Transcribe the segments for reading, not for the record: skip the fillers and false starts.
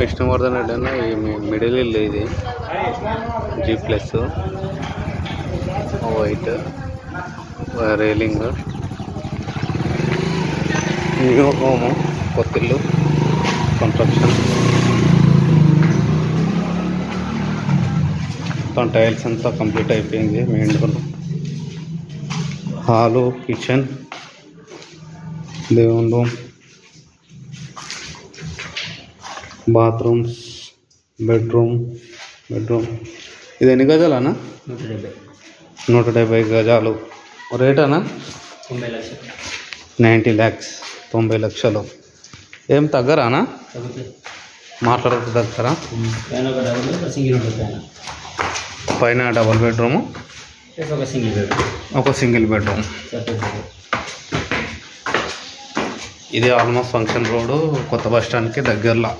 విష్ణువర్ధన్ రెడ్డి అన్న ఈ మిడిల్ ఇల్లు ఇది G+ white railing new home కొత్త ఇల్లు కన్స్ట్రక్షన్ మొత్తం టైల్స్ అంతా కంప్లీట్ అయిపోయింది. మెయిన్ డోర్ హాలు కిచెన్ దేవుని రూమ్ బాత్రూమ్స్ బెడ్రూమ్ ఇది ఎన్ని గజాలు అన్న? 170 గజాలు. రేటానా? 90 lakhs 90 లక్షలు. ఏం తగ్గరానా? మాట్లాడక తగ్గరా? పైన డబుల్ బెడ్రూము ఒక సింగిల్ బెడ్రూమ్. ఇది ఆల్మోస్ట్ ఫంక్షన్ రోడ్ కొత్త బస్ స్టాండ్కి దగ్గరలో.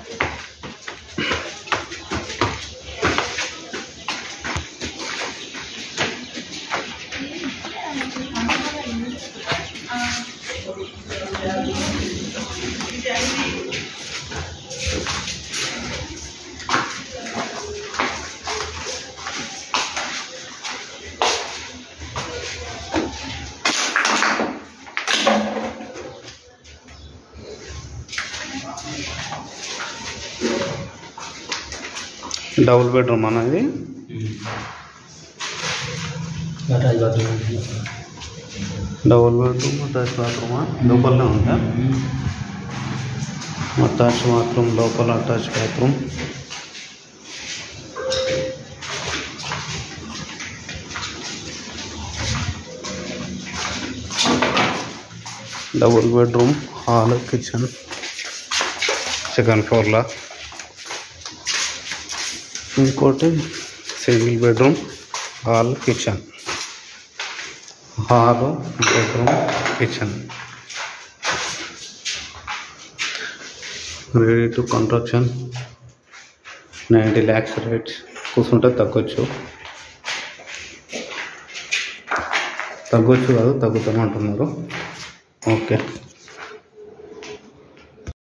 డబుల్ బెడ్రూమ్ అనేది డబుల్ బెడ్రూమ్ అటాచ్ బాత్రూమా లోపలనే ఉందా? అటాచ్ బాత్రూమ్ లోపల attach bathroom double bedroom hall kitchen second ఫ్లోర్లో. ఇంకోటి single bedroom hall kitchen bedroom kitchen ready to construction. 90 lakhs rates. కూర్చుంటే తగ్గొచ్చు కాదు తగ్గుతామంటున్నారు. ఓకే.